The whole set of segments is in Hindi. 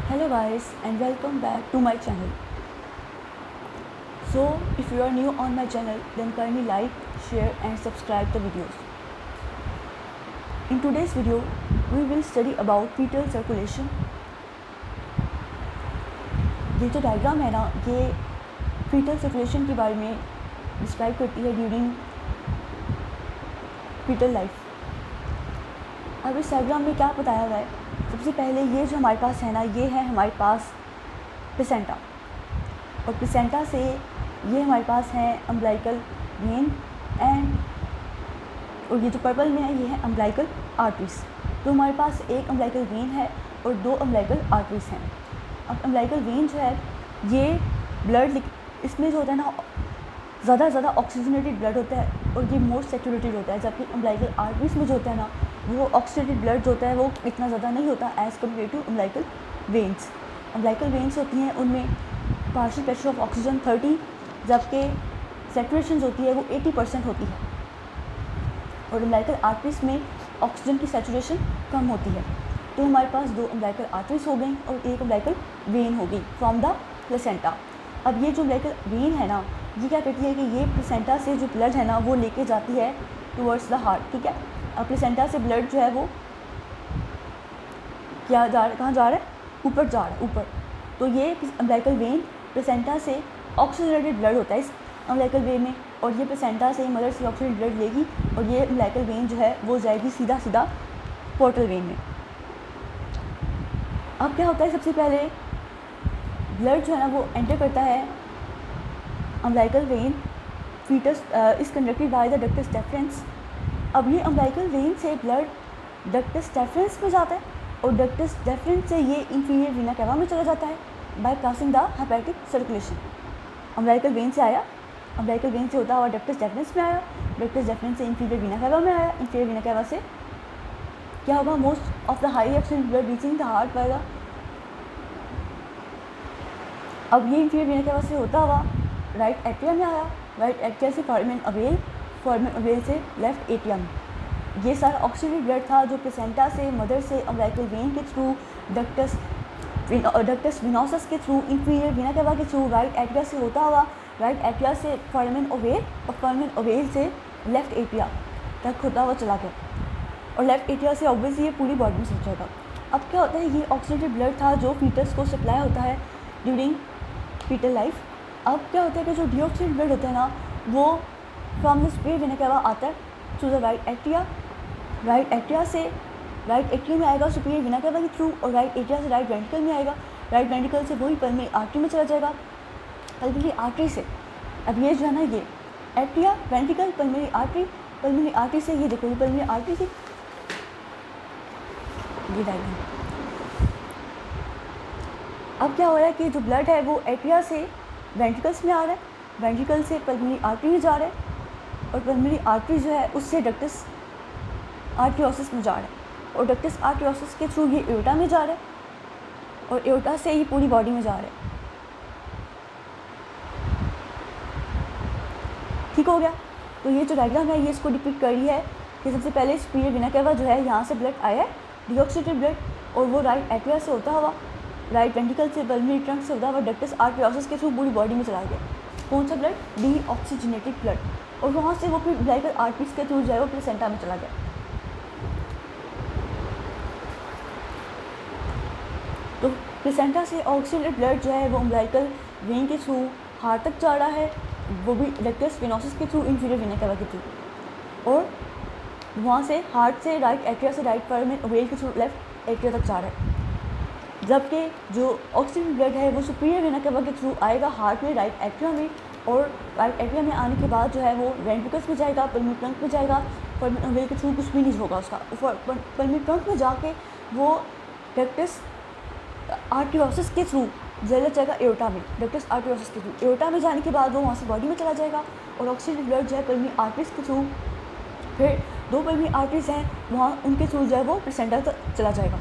Hello guys and welcome back to my channel. So if you are new on my channel then kindly like, share and subscribe the videos. In today's video we will study about fetal circulation. ये जो डायग्राम है ना ये फीटल सर्कुलेशन के बारे में डिस्क्राइब करती है ड्यूरिंग फीटल लाइफ. अब इस डायग्राम में क्या बताया गया है, सबसे पहले ये जो हमारे पास है ना ये है हमारे पास प्लेसेंटा और प्लेसेंटा से ये हमारे पास है अम्बिलिकल वेन एंड और ये जो पर्पल में है ये है अम्बिलिकल आर्टरीज. तो हमारे पास एक अम्बिलिकल वेन है और दो अम्बिलिकल आर्टरीज हैं. अब अम्बिलिकल वेन जो है ये ब्लड इसमें जो होता है ना ज़्यादा ऑक्सीजनेटेड ब्लड होता है और ये मोर सेचुरेटेड होता है, जबकि अम्बिलिकल आर्टरीज में जो होता है ना वो ऑक्सीडेटेड ब्लड जो होता है वो इतना ज़्यादा नहीं होता as compare to umbilical veins. Umbilical veins होती हैं उनमें पार्शियल प्रेशर ऑफ ऑक्सीजन 30 जबकि सेचुरेशन होती है वो 80% होती है और अम्बिलिकल आर्टरीज में ऑक्सीजन की सेचुरेशन कम होती है. तो हमारे पास दो अम्बिलिकल आर्टरीज हो गई और एक अम्बिलिकल वेन हो गई फ्रॉम द प्लेसेंटा. अब ये जो अम्बिलिकल वेन है ना ये क्या करती है कि ये प्लेसेंटा से जो ब्लड है ना वो लेके जाती है टुवर्ड्स द हार्ट. ठीक है, अब प्लेसेंटा से ब्लड जो है वो क्या जा रहा है, कहाँ जा रहा है, ऊपर जा रहा है ऊपर. तो ये अम्बिलिकल वेन प्लेसेंटा से ऑक्सीजनेटेड ब्लड होता है इस अम्बिलिकल वेन में और ये प्लेसेंटा से मदर से ऑक्सीजनेटेड ब्लड लेगी और ये अम्बिलिकल वेन जो है वो जाएगी सीधा पोर्टल वेन में. अब क्या होता है, सबसे पहले ब्लड जो है ना वो एंटर करता है umbilical vein. Fetus is conducted by the ductus deferens. अब ये अम्बिलिकल वेन से ब्लड डक्टस डेफरेंस में जाता है और डक्टस डेफरेंस से ये इंफीरियर वीना कैवा में चला जाता है bye crossing the hepatic circulation. Umbilical vein से आया, अम्बिलिकल वेन से होता हुआ डक्टस डेफरेंस में आया, डक्टस डेफरेंस से इंफीरियर वीना कैवा में आया, इंफीरियर वीना कैवा से क्या होगा, most of the high oxygen blood reaching the heart by the. अब ये इंफीरियर वीना कैवा से होता हुआ राइट एट्रिया में आया, राइट एट्रिया से फोरामेन अवेल से लेफ्ट एट्रियम. ये सारा ऑक्सीजनेटेड ब्लड था जो प्लेसेंटा से मदर से अम्बिलिकल वेन के थ्रू डक्टस विनोसस के थ्रू इंफीरियर वीना कैवा के थ्रू राइट एट्रिया से होता हुआ राइट एट्रिया से फोरामेन ओवेल और फोरामेन ओवेल से लेफ्ट एट्रिया तक होता हुआ चला गया और लेफ्ट एट्रिया से ऑब्वियसली ये पूरी बॉडी में चल जाएगा. अब क्या होता है, ये ऑक्सीजनेटेड ब्लड था जो फीटस को सप्लाई होता है ड्यूरिंग फीटल लाइफ. अब क्या होता है कि जो डीऑक्सीजनेटेड ब्लड होता है ना वो from the superior vena cava आता है to the right atria. Right atria से राइट एट्रिया में आएगा सुपीरियर वीना कैवा के थ्रू और राइट एट्रिया से राइट वेंट्रिकल में आएगा, राइट वेंट्रिकल से वही पल्मोनरी आर्टरी में चला जाएगा, पल्मोनरी आर्टरी से. अब ये जो है ना ये एट्रिया वेंट्रिकल पल्मोनरी आर्टरी से ये देखो ये पल्मोनरी आर्टरी थी, ये डायग्राम. अब क्या हो रहा है कि जो ब्लड है वो एट्रिया से वेंट्रिकल्स में आ रहा है, वेंट्रिकल से पल्मोनरी आर्टरी में जा रहा है और पल्मोनरी आर्टरी जो है उससे डक्टस आर्टरियोसिस में जा रहा है और डक्टस आर्टरियोसिस के थ्रू ये एओर्टा में जा रहा है और एओर्टा से ये पूरी बॉडी में जा रहा है. ठीक हो गया. तो ये जो डायग्राम है ये इसको डिपिक्ट कर रही है कि सबसे पहले सुपीरियर वीना कैवा जो है यहाँ से ब्लड आया है डीऑक्सीडेटेड ब्लड और वो राइट एट्रिया से होता हुआ राइट वेंट्रिकल से पल्मोनरी ट्रंक से होता हुआ डक्टस आर्टरियोसिस के थ्रू पूरी बॉडी में चला गया. कौन सा ब्लड, डीऑक्सीजनेटेड ब्लड, और वहाँ से वो फिर अम्बिलिकल आर्टरीज के थ्रू जो है वो प्लेसेंटा में चला गया. तो प्लेसेंटा से ऑक्सीजनेटेड ब्लड जो है वो अम्बिलिकल वेन के थ्रू हार्ट तक जा रहा है, वो भी डक्टस विनोसस के थ्रू इंफीरियर वीना कैवा के थ्रू, और वहाँ से हार्ट से राइट एट्रिया से राइट फोरामेन ओवेल के थ्रू लेफ्ट एट्रिया तक जा रहा है. जबकि जो ऑक्सीजन ब्लड है वो सुपीरियर वीना कैवा के थ्रू आएगा हार्ट में राइट एट्रिया में और राइट एट्रिया में आने के बाद जो है वो वेंट्रिकल्स में जाएगा, पल्मोनरी ट्रंक में जाएगा, फोरामेन ओवेल के थ्रू कुछ भी नहीं होगा उसका. पल्मोनरी ट्रंक में जाके वो डक्टस आर्टरियोसिस के थ्रू चला जाएगा एओर्टा में, डक्टस आर्टरियोसिस के थ्रू एओर्टा में जाने के बाद वो वहाँ से बॉडी में चला जाएगा और ऑक्सीजन ब्लड जो है पल्मोनरी आर्टरीज के थ्रू, फिर दो पल्मोनरी आर्टरीज हैं वहाँ उनके थ्रू जो है वो प्लेसेंटा तक चला जाएगा.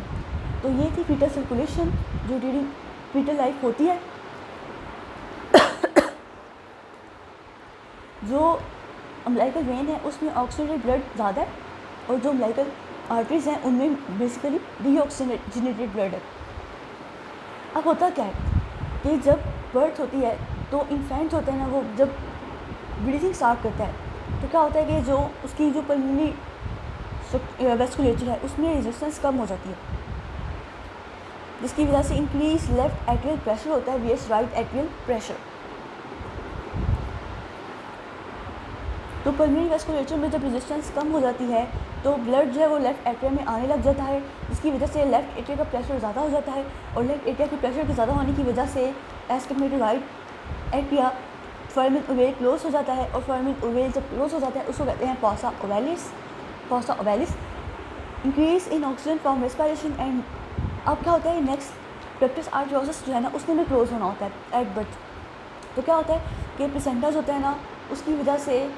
तो ये थी फीटल सर्कुलेशन जो ड्यूरिंग फीटल लाइफ होती है. जो अम्बिलिकल वेन है उसमें ऑक्सीजनेटेड ब्लड ज़्यादा है और जो अम्बिलिकल आर्टरीज हैं उनमें बेसिकली डीऑक्सीजनेटेड ब्लड है. अब होता क्या है कि जब बर्थ होती है तो इन्फेंट होते हैं ना, वो जब ब्रीथिंग स्टार्ट करता है तो क्या होता है कि जो उसकी जो पल्मोनरी वेस्कुलेचर है उसमें रेजिस्टेंस कम हो जाती है, जिसकी वजह से इंक्रीज लेफ्ट एट्रियल प्रेशर होता है वीएस राइट एट्रियल प्रेशर। तो पल्मोनरी वेस्कुलेचर में जब रेजिस्टेंस कम हो जाती है तो ब्लड जो है वो लेफ्ट एट्रिया में आने लग जाता है, जिसकी वजह से लेफ्ट एट्रिया का प्रेशर ज़्यादा हो जाता है, और लेफ्ट एट्रिया के प्रेशर के ज़्यादा होने की वजह से as compare to right atria foramen ovale close हो जाता है, और फोरामेन ओवेल जब क्लोज हो जाता है उसको कहते हैं fossa ovalis. Fossa ovalis increase in oxygen from respiration and अब क्या होता है नेक्स्ट डक्टस आर्टरियोसिस जो है ना उसमें भी क्लोज होना होता है एट बर्थ। तो क्या होता है कि प्लेसेंटा होता है ना उसकी वजह से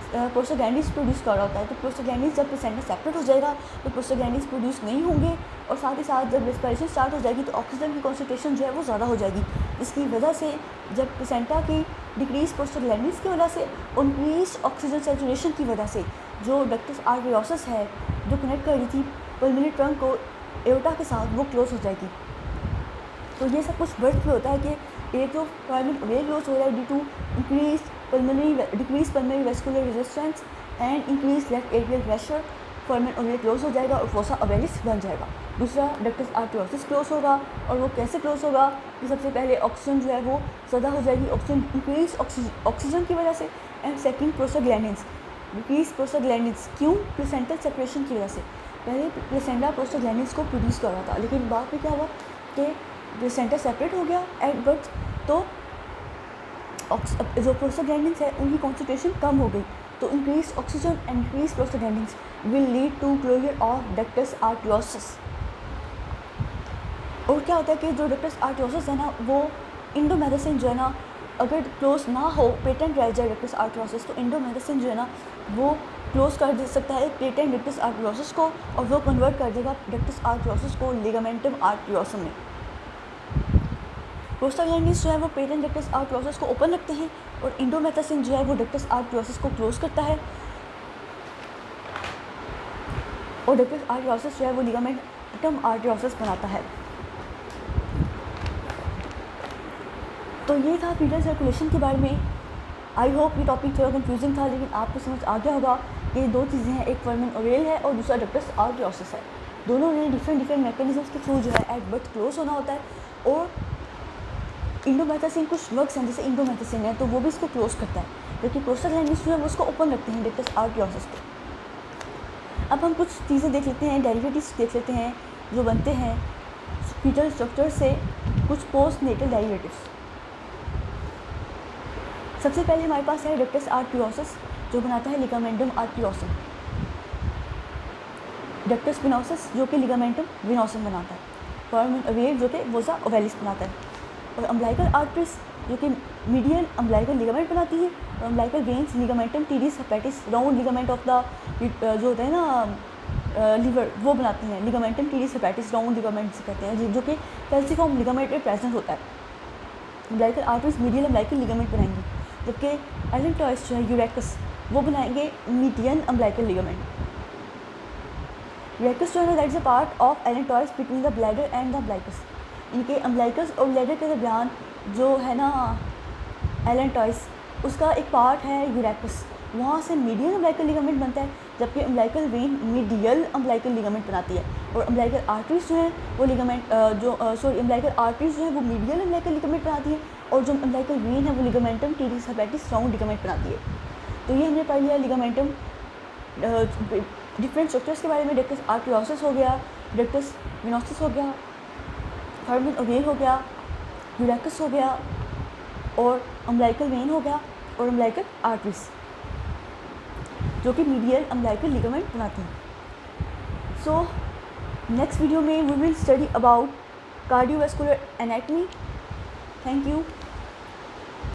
प्रोस्टाग्लैंडिन्स प्रोड्यूस कर रहा होता है, तो प्रोस्टाग्लैंडिन्स जब प्लेसेंटा सेपरेट हो जाएगा तो प्रोस्टाग्लैंडिन्स प्रोड्यूस नहीं होंगे, और साथ ही साथ जब रेस्पिरेशन स्टार्ट हो जाएगी तो ऑक्सीजन की कॉन्सेंट्रेशन जो है वो ज़्यादा हो जाएगी, जिसकी वजह से जब प्लेसेंटा की डिक्रीज प्रोस्टाग्लैंडिन्स की वजह से इंक्रीज ऑक्सीजन सैचुरेशन की वजह से जो डक्टस आर्टरियोसिस है जो कनेक्ट कर रही थी पल्मोनरी ट्रंक को एओर्टा के साथ वो क्लोज हो जाएगी। तो ये सब कुछ बर्थ पे होता है कि एक तो फोरामेन ओवेल क्लोज हो रहा है due to decrease pulmonary vascular resistance and increase left atrial pressure, foramen ovale close हो जाएगा और फोसा ओवैलिस बन जाएगा। दूसरा डक्टस आर्टरियोसिस क्लोज होगा, और वो कैसे क्लोज होगा कि सबसे पहले ऑक्सीजन जो है वो ज़्यादा हो जाएगी, ऑक्सीजन इंक्रीज ऑक्सीजन की वजह से, and second prostaglandins decrease prostaglandins क्यों प्लेसेंटल सेपरेशन की वजह से। पहले प्लेसेंटा प्रोस्टाग्लैंडिन्स को प्रोड्यूस कर रहा था, लेकिन बाद में क्या हुआ कि प्लेसेंटा सेपरेट हो गया एट बर्थ, तो जो प्रोस्टाग्लैंडिन्स है उनकी कॉन्सेंट्रेशन कम हो गई, तो increase oxygen and increase prostaglandins will lead to closure of ductus arteriosus. और क्या होता है कि जो डक्टस आर्टरियोसिस है ना वो इंडोमेडिसिन जो है ना अगर क्लोज ना हो पेटेंट रह जाए डक्टस आर्टरियोसिस, तो इंडोमेडिसिन जो है ना वो क्लोज कर दे सकता है पेटेंट डक्टस आर्टरियोसिस को, और वो कन्वर्ट कर देगा डक्टस आर्टरियोसिस को लिगामेंटम आर्टरियोसम में। प्रोस्टाग्लैंडिन्स जो है वो पेटेंट डक्टस आर्टरियोसिस को ओपन रखते हैं, और इंडोमेडिसिन जो है वो डक्टस आर्टरियोसिस को क्लोज करता है, और डक्टस आर्टरियोसिस जो है वो लिगामेंटम आर्टरियोसिस बनाता है। तो ये था फीटल सर्कुलेशन के बारे में। आई होप ये टॉपिक थोड़ा कंफ्यूजिंग था, लेकिन आपको समझ आ गया होगा कि ये दो चीज़ें हैं, एक फोरामेन ओवेल है और दूसरा डक्टस आर्टरियोसिस है। दोनों ने डिफरेंट मैकेनिज्म्स के थ्रू जो है एट बर्थ क्लोज होना होता है, और इंडोमेडिसिन कुछ वर्क्स हैं जैसे इंडोमेडिसिन है तो वो भी इसको क्लोज करता है, जबकि प्रोस्टाग्लैंडिन्स जो है वो उसको ओपन रखते हैं डक्टस आर्टरियोसिस को। अब हम कुछ चीज़ें देख लेते हैं, डेरिवेटिव्स देख लेते हैं जो बनते हैं फीटल स्ट्रक्चर से, कुछ पोस्ट नेटल डेरिवेटिव्स। सबसे पहले हमारे पास है डक्टस आर्टरियोसिस जो बनाता है लिगामेंटम आर्टरियोसम, डक्टस वेनोसस जो कि लिगामेंटम वेनोसम बनाता है, फोरामेन ओवेल जो कि फोसा ओवैलिस बनाता है, और अम्बिलिकल आर्टरीज जो कि मीडियल अम्बिलिकल लिगामेंट बनाती है, और umbilical veins ligamentum teres hepatis round ligament of the जो होता है ना लीवर वो बनाती हैं, ligamentum teres hepatis round ligament से कहते हैं, जो कि कैल्सिफॉर्म लिगामेंट में प्रेजेंट होता है। Umbilical arteries medial umbilical ligament बनाएंगी, जबकि एलेंटॉइस जो है यूरेकस वो बनाएंगे मीडियन अम्बिलिकल लिगामेंट। यूरेकस जो है ना that is a part of allantois between the bladder and the umbilicus. इनके अम्बिलिकस और ब्लैडर के दरमियान जो है ना एलेंटॉइस उसका एक पार्ट है यूरेकस, वहाँ से मीडियन अम्बिलिकल लिगामेंट बनता है, जबकि umbilical when medial umbilical ligament बनाती है, और अम्बिलिकल आर्टरीज जो है वो लिगामेंट अम्बिलिकल आर्टरीज जो है वो मीडियल अम्बिलिकल लिगामेंट बनाती है, और जो अम्बिलिकल वेन है वो ligamentum teres hepatis round ligament बनाती है। तो ये हमने पढ़ लिया लिगामेंटम डिफरेंट स्ट्रक्चर्स के बारे में। डक्टस आर्टरियोसिस हो गया, डक्टस वेनोसस हो गया, फोरामेन ओवेल हो गया, यूरेकस हो गया, और अम्बिलिकल वेन हो गया, और अम्बिलिकल आर्टरीज जो कि मीडियल अम्बिलिकल लिगामेंट बनाती हैं। सो नेक्स्ट वीडियो में we will study about cardiovascular anatomy. Thank you.